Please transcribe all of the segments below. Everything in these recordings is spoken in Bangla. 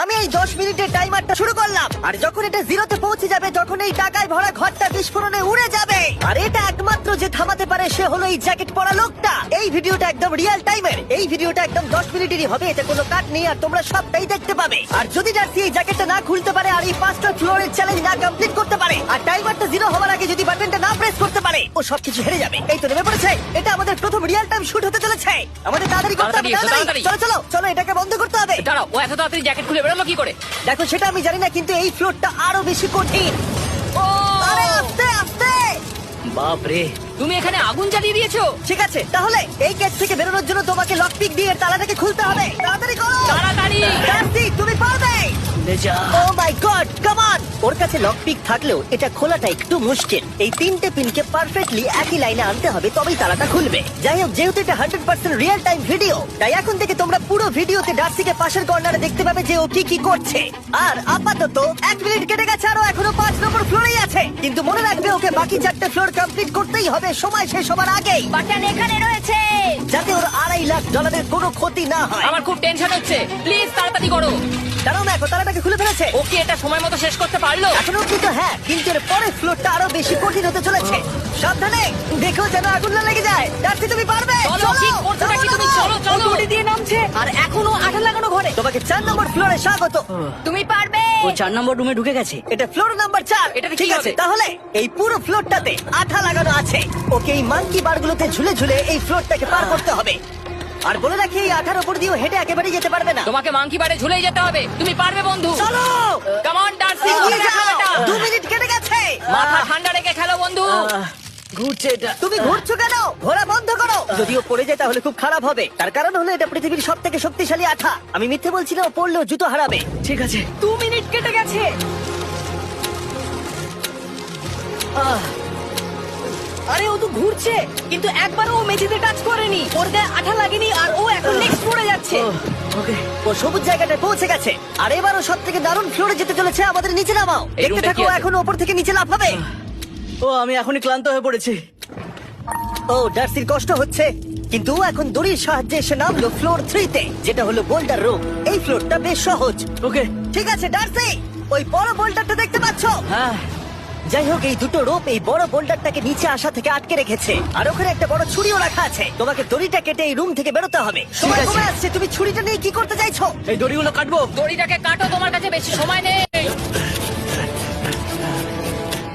আমি এই 10 মিনিটের টাইমারটা শুরু করলাম, আর যখন এটা জিরোতে পৌঁছে যাবে তখন এই টাকায় ভরা ঘরটা বিস্ফোরণে উড়ে যাবে। আর এটা একমাত্র যে থামাতে পারে সে হলো এই জ্যাকেট পরা লোকটা। এই ভিডিওটা একদম রিয়েল টাইমের, এই ভিডিওটা একদম 10 মিনিটেরই হবে, এতে কোনো কাট নেই আর তোমরা সবটাই দেখতে পাবে। আর যদি জার্সি এই জ্যাকেটটা না খুলতে পারে আর এই 5টা ফ্লোরের চ্যালেঞ্জ না কমপ্লিট করতে পারে আর টাইমারটা জিরো হওয়ার আগে যদি বাটনটা না প্রেস করতে পারে, ও সবকিছু হেরে যাবে। এই তো নেমে পড়েছে, এটা আমাদের প্রথম রিয়েল টাইম শুট হতে চলেছে। আমাদের তাড়াতাড়ি করতে হবে, তাড়াতাড়ি। চলো চলো চলো, এটাকে বন্ধ করতে হবে। দাঁড়াও, ও এত তাড়াতাড়ি জ্যাকেট খুলে বেরোলো কি করে? দেখো সেটা আমি জানি না, কিন্তু এই ফ্লোরটা আরো বেশি কঠিন। ও আরে আস্তে আস্তে। বাপ রে, তুমি এখানে আগুন জ্বালিয়ে দিয়েছো। ঠিক আছে, তাহলে এই গেট থেকে বেরোনোর জন্য তোমাকে লকপিক দিয়ে এর তালাটাকে খুলতে হবে। তাড়াতাড়ি করো, তাড়াতাড়ি। জার্সি তুমি পারবে। ও মাই গড, কাম অন। ওর কাছে লকপিক থাকলেও এটা খোলাটা একটু মুশকিল। এই 3টে পিনকে পারফেক্টলি একই লাইনে আনতে হবে, তবেই তালাটা খুলবে। যাই হোক, যেহেতু এটা 100% রিয়েল টাইম ভিডিও, তাই এখন থেকে তোমরা পুরো ভিডিওতে ডার্সিকে পাশের কর্নারে দেখতে পাবে যে ও কি কি করছে। আর আপাতত 1 মিনিট কেটে গেছে, আরো এখনো 5 নম্বর ফ্লোরেই আছে। কিন্তু মনে রাখবে ওকে বাকি 4টে ফ্লোর কমপ্লিট করতেই হবে সময় শেষ হবার আগেই, বাটন এখানে রয়েছে। যাতে ওর $2.5 লাখ কোনো ক্ষতি না হয়। আমার খুব টেনশন হচ্ছে, প্লিজ তাড়াতাড়ি করো। কারণ দেখো তালাটাকে খুলে ফেলেছে। ও কি এটা সময় মতো শেষ করতে পারলো? এখনো কিন্তু হ্যাঁ, কিন্তু এর পরের ফ্লোরটা আরো বেশি কঠিন হতে চলেছে। সাবধানে, দেখো যেন আগুন না লেগে যায়। ডার্সি তুমি পারবে। চলো, কি করছো নাকি তুমি? চলো চলো। দড়ি দিয়ে নামছে আর এখনো আঠা লাগানো ঘরে। তোমাকে 4 নম্বর ফ্লোরে স্বাগত। তুমি পারবে। ও 4 নম্বর রুমে ঢুকে গেছে। এটা ফ্লোর নাম্বার 4। এটাতে কি ঠিক আছে, হবে? তাহলে এই পুরো ফ্লোরটাতে আঠা লাগানো আছে। ওকে এই মাঙ্কি বারগুলোতে ঝুলে ঝুলে এই ফ্লোরটাকে পার করতে হবে। আর বলে রাখি, এই আঠার উপর দিয়েও হেঁটে একেবারেই যেতে পারবে না। তোমাকে মাংকি বারে ঝুলেই যেতে হবে। তুমি পারবে বন্ধু। চলো, কাম অন ডার্সি, এগিয়ে দেখাও যাও। এটা। 2 মিনিট কেটে গেছে। মাথা ঠান্ডা রেখে খেলো বন্ধু। ঘুরছে এটা। তুমি ঘুরছো কেন? ঘোরা বন্ধ করো। যদিও পড়ে যায় তাহলে খুব খারাপ হবে। তার কারণ হলো এটা পৃথিবীর সব থেকে শক্তিশালী আঠা। আমি মিথ্যে বলছি না, ও পড়লেও জুতো হারাবে। ঠিক আছে। 2 মিনিট কেটে গেছে। আরে ও তো ঘুরছে, কিন্তু একবারও ও মেঝেতে টাচ করেনি। ওর গায়ে আঠা লাগেনি আর ও এখন নেক্সট ফ্লোরে যাচ্ছে। ওকে। ও সবুজ জায়গাটায় পৌঁছে গেছে। আর এবারও সব থেকে দারুণ ফ্লোরে যেতে চলেছে। আমাদের নিচে নামাও। এই দেখতে রুমটা থাকো, কি আছে? এখন ওপর থেকে নিচে লাফাবে। ও আমি এখনই ক্লান্ত হয়ে পড়েছি। ও ডার্সির কষ্ট হচ্ছে, কিন্তু ও এখন দড়ির সাহায্যে এসে নামলো ফ্লোর 3 তে, যেটা হলো বোল্ডার রুম। এই ফ্লোরটা বেশ সহজ। ওকে। ঠিক আছে ডার্সি, ওই বড় বোল্ডারটা দেখতে পাচ্ছ? হ্যাঁ। যাই হোক, এই দুটো রোপ এই বড় বোল্ডারটাকে নিচে আসা থেকে আটকে রেখেছে। আর ওখানে একটা বড় ছুরিও রাখা আছে। তোমাকে দড়িটা কেটে এই রুম থেকে বেরোতে হবে। সময় আছে। কমে আসছে, তুমি ছুরিটা নিয়ে কি করতে চাইছো? এই দড়িগুলো কাটবো। দড়িটাকে কাটো, তোমার কাছে বেশি সময় নেই।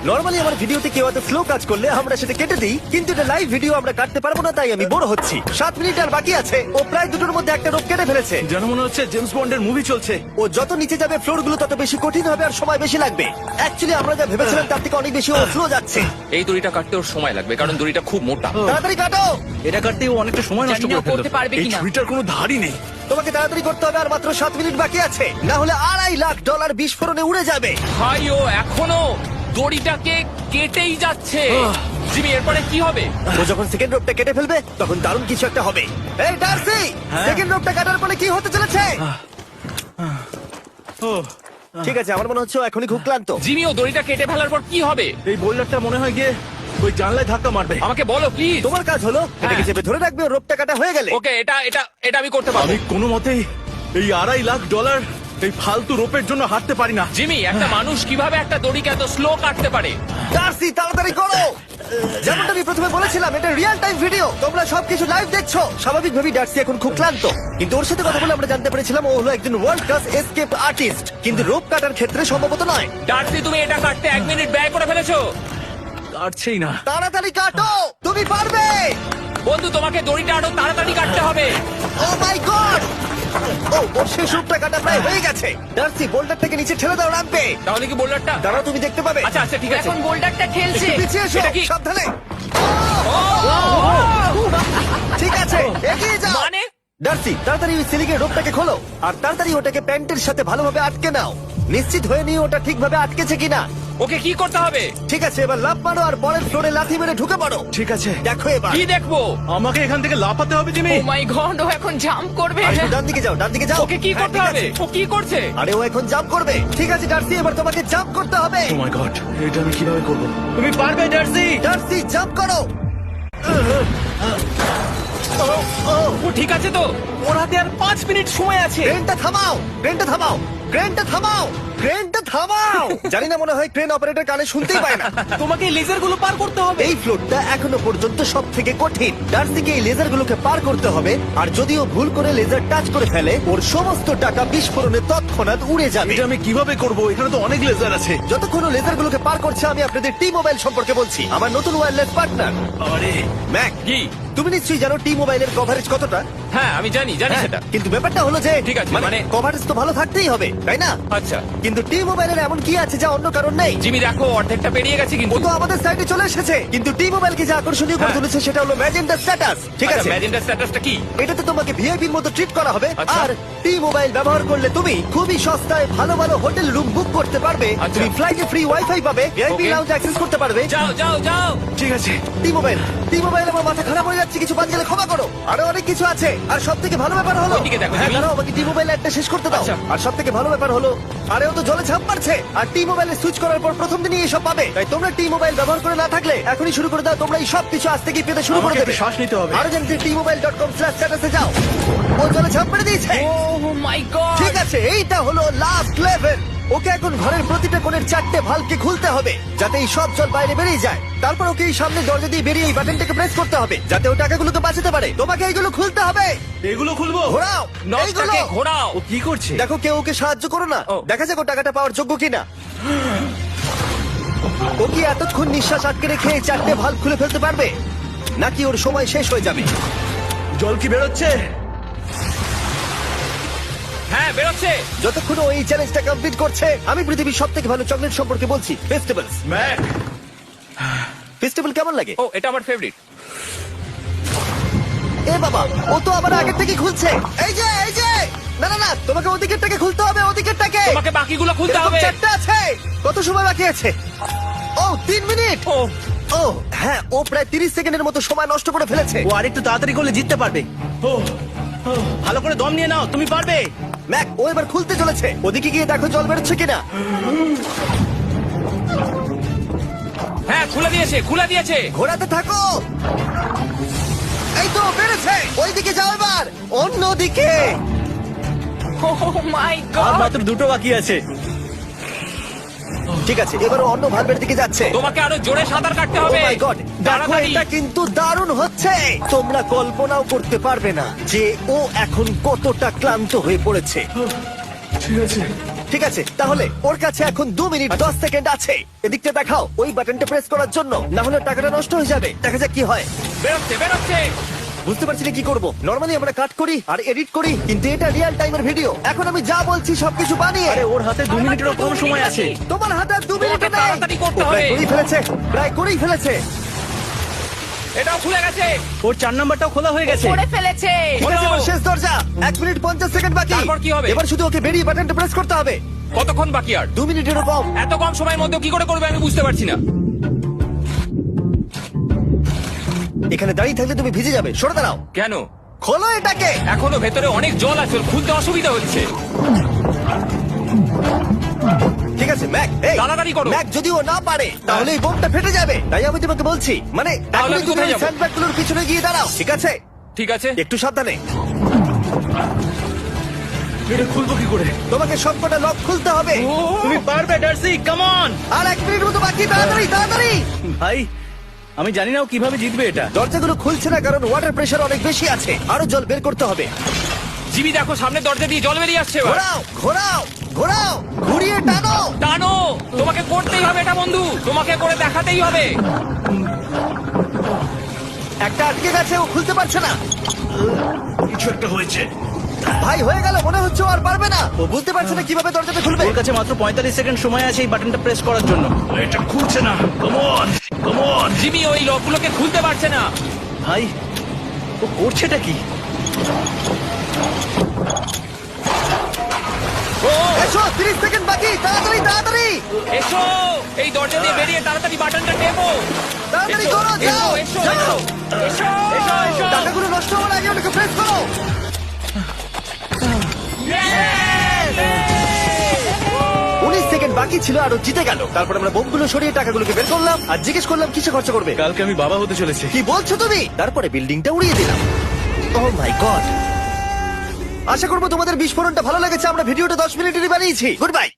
নরমালি আমার ভিডিওতে কেউ এত স্লো কাজ করলে আমরা সেটা কেটে দিই, কিন্তু এটা লাইভ ভিডিও আমরা কাটতে পারবো না, তাই আমি বোর হচ্ছি। 7 মিনিট আর বাকি আছে। ও প্রায় দুটোর মধ্যে একটা রোপ কেটে ফেলেছে। যেন মনে হচ্ছে জেমস বন্ডের মুভি চলছে। ও যত নিচে যাবে ফ্লোর গুলো তত বেশি কঠিন হবে আর সময় বেশি লাগবে। অ্যাকচুয়ালি আমরা যা ভেবেছিলাম তার থেকে অনেক বেশি ও স্লো যাচ্ছে। এই দড়িটা কাটতে ওর সময় লাগবে কারণ দড়িটা খুব মোটা। তাড়াতাড়ি কাটো। এটা কাটতে ও অনেকটা সময় নষ্ট জানি না করে ফেললো। করতে পারবে এই কিনা। ছুরিটার কোনো ধারই নেই। তোমাকে তাড়াতাড়ি করতে হবে, আর মাত্র 7 মিনিট বাকি আছে, না হলে $2.5 লাখ বিস্ফোরণে উড়ে যাবে। ভাই ও এখনো দড়িটাকে কেটেই যাচ্ছে। জিমি এরপরে কি হবে? ও যখন সেকেন্ড রোপটা কেটে ফেলবে তখন দারুণ কিছু একটা হবে। এই ডার্সি, সেকেন্ড রোপটা কাটার পরে কি হতে চলেছে? ও ঠিক আছে, আমার মনে হচ্ছে ও এখনই খুব ক্লান্ত। জিমি ও দড়িটা কেটে ফেলার পর কি হবে? এই বোল্ডারটা মনে হয় গিয়ে ওই জানলায় ধাক্কা মারবে। আমাকে বলো প্লিজ। তোমার কাজ হলো এটাকে চেপে ধরে রাখবে, ও রোপটা কাটা হয়ে গেলে। ওকে, এটা এটা এটা আমি করতে পারবো। আমি কোনো মতেই এই $2.5 লাখ এই ফালতু রোপের জন্য হাঁটতে পারি না। জিমি, একটা মানুষ কিভাবে একটা দড়িকে এত স্লো কাটতে পারে? ডার্সি তাড়াতাড়ি করো। যেমনটা আমি প্রথমে বলেছিলাম, এটা রিয়েল টাইম ভিডিও, তোমরা সবকিছু লাইভ দেখছো। স্বাভাবিকভাবেই ডার্সি এখন খুব ক্লান্ত, কিন্তু ওর সাথে কথা বলে আমরা জানতে পেরেছিলাম ও হলো একজন ওয়ার্ল্ড ক্লাস এসকেপ আর্টিস্ট, কিন্তু রোপ কাটার ক্ষেত্রে সম্ভবত নয়। ডার্সি, তুমি এটা কাটতে 1 মিনিট ব্যয় করে ফেলেছো। কাটছেই না। তাড়াতাড়ি কাটো, তুমি পারবে। বন্ধু, তোমাকে দড়িটা আরো তাড়াতাড়ি কাটতে হবে। ও মাই গড! ও ওর শেষ রূপটা কাটা প্রায় হয়ে গেছে। ডার্সি, বোল্ডারটাকে নিচে ঠেলে দাও রাম্পে। তাহলে কি বোল্ডারটা? দাঁড়াও, তুমি দেখতে পাবে। আচ্ছা আচ্ছা, ঠিক আছে। এখন বোল্ডারটা ঠেলছে। একটু পিছিয়ে এসো, এটা কি? সাবধানে। ঠিক আছে, এগিয়ে যাও। মানে? ডার্সি, তাড়াতাড়ি ওই সিলিংয়ের রোপটাকে খোলো আর তাড়াতাড়ি ওটাকে প্যান্টের সাথে ভালোভাবে আটকে নাও। নিশ্চিত হয়ে নিয়ে ওটা ঠিকভাবে আটকেছে কিনা। ওকে কি করতে হবে? ঠিক আছে, এবার লাফ মারো আর পরের ফ্লোরে লাথি মেরে ঢুকে পড়ো। ঠিক আছে, দেখো এবার। কি দেখবো? আমাকে এখান থেকে লাফাতে হবে জিমি। ও মাই গড, ও এখন জাম্প করবে। আর ডান দিকে যাও, ডান দিকে যাও। ওকে কি হ্যাঁ, করতে ঠিক হবে? আছে। ও কি করছে? আরে ও এখন জাম্প করবে। ঠিক আছে ডার্সি, এবার তোমাকে জাম্প করতে হবে। ও মাই গড, এটা আমি কিভাবে করব? তুমি পারবে ডার্সি। ডার্সি, জাম্প করো। ও ঠিক আছে তো? ওর হাতে আর 5 মিনিট সময় আছে। ট্রেনটা থামাও, ট্রেনটা থামাও। ক্রেনটা থামাও, ক্রেনটা থামাও। জানি না, মনে হয় ক্রেন অপারেটর কানে শুনতেই পায় না। তোমাকে লেজার গুলো পার করতে হবে। এই ফ্লোরটা এখনো পর্যন্ত সব থেকে কঠিন। ডার্সিকে এই লেজারগুলোকে পার করতে হবে, আর যদিও ভুল করে লেজার টাচ করে ফেলে, ওর সমস্ত টাকা বিস্ফোরণে তৎক্ষণাৎ উড়ে যাবে। এটা আমি কিভাবে করব? এখানে তো অনেক লেজার আছে। যতক্ষণ ও লেজারগুলোকে পার করছে, আমি আপনাদের টি মোবাইল সম্পর্কে বলছি, আমার নতুন ওয়্যারলেস পার্টনার। আরে ম্যাক, কি? তুমি নিশ্চয়ই জানো টি মোবাইলের কভারেজ কতটা? হ্যাঁ আমি জানি হ্যাঁ, সেটা। কিন্তু ব্যাপারটা হলো যে ঠিক আছে, মানে মানে- কভারেজ তো ভালো থাকতেই হবে, তাই না? আচ্ছা কিন্তু টি মোবাইলের এমন কি আছে যা অন্য কারণ নেই? জিমি দেখো অর্ধেকটা পেরিয়ে গেছে ও কিন্তু। তো আমাদের সাইডে চলে এসেছে, কিন্তু টি মোবাইলকে যে আকর্ষণীয় করে হ্যাঁ। তুলেছে সেটা হলো ম্যাজেন্টা স্ট্যাটাস। ঠিক আছে, ম্যাজেন্টা স্ট্যাটাসটা কি? এটাতে তোমাকে ভিআইপির মতো ট্রিট করা হবে। আচ্ছা। আর টি মোবাইল ব্যবহার করলে তুমি খুবই সস্তায় ভালো ভালো হোটেল রুম বুক করতে পারবে। আচ্ছা। তুমি ফ্লাইটে ফ্রি ওয়াইফাই পাবে, ভিআইপি Okay. লাউঞ্জ অ্যাক্সেস করতে পারবে। যাও যাও যাও। ঠিক আছে। টি মোবাইল, টি মোবাইল, আমার মাথা খারাপ হয়ে যাচ্ছে, কিছু বাদ গেলে ক্ষমা করো। আরো অনেক কিছু আছে, আর সব থেকে ভালো ব্যাপার হলো, ওইদিকে দেখো, হ্যাঁ জিমি। দাঁড়াও, আমাকে টি মোবাইল একটা শেষ করতে দাও। আচ্ছা। আর সব থেকে ভালো ব্যাপার হলো, আরে ও তো জলে ঝাঁপ মারছে, আর টি মোবাইলে সুইচ করার পর প্রথম দিনই এসব পাবে। তাই তোমরা টি মোবাইল ব্যবহার করে না থাকলে এখনই শুরু করে দাও। তোমরা এই সব কিছু আজ থেকেই পেতে শুরু করে আমাকে দেবে। একটু শ্বাস নিতে হবে। আরো জানতে tmobile.com/status এ যাও। ও জলে ঝাঁপ মেরে দিয়েছে। ও মাই গড। ঠিক আছে, এইটা হলো লাস্ট লেভেল। ওকে এখন ঘরের প্রতিটা কোণের 4টে ভালভকে খুলতে হবে, যাতে এই সব জল বাইরে বেরিয়ে যায়। তারপর ওকে এই সামনে দরজা দিয়ে বেরিয়ে এই বাটনটাকে প্রেস করতে হবে, যাতে ও টাকাগুলোকে বাঁচাতে পারে। তোমাকে এইগুলো খুলতে হবে। এগুলো খুলবো? ঘোরাও এইগুলো। নটটাকে ঘোরাও। ও কি করছে? দেখো, কেউ ওকে সাহায্য করো না। ও। দেখা যাক ও টাকাটা পাওয়ার যোগ্য কিনা। ও কি এতক্ষণ নিঃশ্বাস আটকে রেখে এই 4টে ভালভ খুলে ফেলতে পারবে, নাকি ওর সময় শেষ হয়ে যাবে? জল কি বেরোচ্ছে? হ্যাঁ বেরোচ্ছে। যতক্ষণ ও এই চ্যালেঞ্জটা কমপ্লিট করছে, আমি পৃথিবীর সব থেকে ভালো চকলেট সম্পর্কে বলছি, ফেস্টিভ্যালস। ম্যাক, ফেস্টিভ্যাল কেমন লাগে? ও এটা আমার ফেভারিট। এ বাবা, ও তো আবার আগের থেকে খুলছে। এই যে, এই যে, না না না, তোমাকে ওদিকেরটাকে খুলতে হবে, ওদিকেরটাকে। তোমাকে বাকিগুলো খুলতে এরকম হবে। 4টে আছে। কত সময় বাকি আছে? ও 3 মিনিট। ও ও হ্যাঁ, ও প্রায় 30 সেকেন্ডের মতো সময় নষ্ট করে ফেলেছে। ও আরেকটু তাড়াতাড়ি করলে জিততে পারবে। ভালো করে দম নিয়ে নাও, তুমি পারবে। ম্যাক, ও এবার খুলতে চলেছে। ওদিকে গিয়ে দেখো জল বেরোচ্ছে কিনা। হ্যাঁ খুলে দিয়েছে, খুলে দিয়েছে। ঘোরাতে থাকো। এই তো বেড়েছে। ওইদিকে যাও এবার, অন্যদিকে। ও মাই আর গড। মাত্র দুটো বাকি আছে। ঠিক আছে, এবার ও অন্য ভালভের দিকে যাচ্ছে। তোমাকে আরো জোরে সাঁতার কাটতে Oh হবে। my God! দেখো, তাড়াতাড়ি। এটা কিন্তু দারুণ হচ্ছে। তোমরা কল্পনাও করতে পারবে না যে ও এখন কতটা ক্লান্ত হয়ে পড়েছে। ঠিক আছে। ঠিক আছে, তাহলে ওর কাছে এখন 2 মিনিট 10 সেকেন্ড আছে। এদিকটা দেখাও, ওই বাটনটা প্রেস করার জন্য, না হলে টাকাটা নষ্ট হয়ে যাবে। দেখা যাক কি হয়। বেরোচ্ছে বেরোচ্ছে। বুঝতে পারছি না কি করব। নরমালি আমরা কাট করি আর এডিট করি, কিন্তু এটা রিয়েল টাইমের ভিডিও। এখন আমি যা বলছি সবকিছু বানিয়ে। আরে ওর হাতে 2 মিনিটেরও কম সময় আছে। তোমার হাতে আর 2 মিনিট তোমাকে নেই। তাড়াতাড়ি করতে ও প্রায় হবে। করেই ফেলেছে, প্রায় করেই ফেলেছে। এটাও খুলে গেছে। ওর 4 নাম্বারটাও খোলা হয়ে গেছে। করে ফেলেছে। ঠিক আছে, এবার শেষ দরজা। 1 মিনিট 50 সেকেন্ড বাকি। তারপর কি হবে? এবার শুধু ওকে বেরিয়ে বাটনটা প্রেস করতে হবে। কতক্ষণ বাকি আর? 2 মিনিটেরও কম। এত কম সময়ের মধ্যে কি করে করবে আমি বুঝতে পারছি না। এখানে দাঁড়িয়ে থাকলে তুমি ভিজে যাবে, সরে দাঁড়াও। কেন? খোলো এটাকে। এখনো ভেতরে অনেক জল আছে, ওর খুলতে অসুবিধা হচ্ছে। ঠিক আছে ম্যাক, এই তাড়াতাড়ি করো। ম্যাক, যদি ও না পারে তাহলে এই বোমটা ফেটে যাবে। তাই আমি তোমাকে বলছি, মানে তাহলে এখনই আমি তুমি কোথায় ওই যাবো? স্যান্ডব্যাগগুলোর পিছনে গিয়ে দাঁড়াও, ঠিক আছে? ঠিক আছে। একটু সাবধানে। এটা খুলবো কি করে? তোমাকে সবকটা লক খুলতে হবে। তুমি পারবে ডার্সি, কাম অন। আর 1 মিনিট মতো বাকি, তাড়াতাড়ি তাড়াতাড়ি। ভাই, আমি জানি না ও কিভাবে জিতবে এটা। দরজাগুলো খুলছে না কারণ ওয়াটার প্রেশার অনেক বেশি আছে। আরো জল বের করতে হবে। জিমি দেখো সামনে দরজা দিয়ে জল বেরিয়ে আসছে এবার। ঘোরাও ঘোরাও ঘোরাও, ঘুরিয়ে টানো। টানো। তোমাকে করতেই হবে এটা বন্ধু, তোমাকে করে দেখাতেই হবে। একটা আটকে গেছে, ও খুলতে পারছে না। কিছু একটা হয়েছে। ভাই, হয়ে গেল, মনে হচ্ছে ও আর পারবে না। ও বুঝতে পারছে না কিভাবে দরজাটা খুলবে। ওর কাছে মাত্র 45 সেকেন্ড সময় আছে এই বাটনটা প্রেস করার জন্য। এটা খুলছে না। Come on, come on. Jimmy ওই লকগুলোকে খুলতে পারছে না। ভাই, ও করছেটা কি? ও এসো, 30 সেকেন্ড বাকি, তাড়াতাড়ি তাড়াতাড়ি এসো, এই দরজা দিয়ে বেরিয়ে তাড়াতাড়ি বাটনটা টেপো। তাড়াতাড়ি এসো, করো, যাও এসো, যাও। এসো, এসো, এসো, এসো। টাকাগুলো নষ্ট হওয়ার আগে ওটাকে প্রেস করো। 19 সেকেন্ড বাকি ছিল আর ও জিতে গেল। তারপর আমরা বোমগুলো সরিয়ে টাকাগুলোকে বের করলাম আর জিজ্ঞেস করলাম কিসে খরচ করবে। কালকে আমি বাবা হতে চলেছি। কি বলছো তুমি? তারপরে বিল্ডিংটা উড়িয়ে দিলাম। ও মাই গড, আশা করবো তোমাদের বিস্ফোরণটা ভালো লেগেছে। আমরা ভিডিওটা 10 মিনিটেরই বানিয়েছি। Good bye.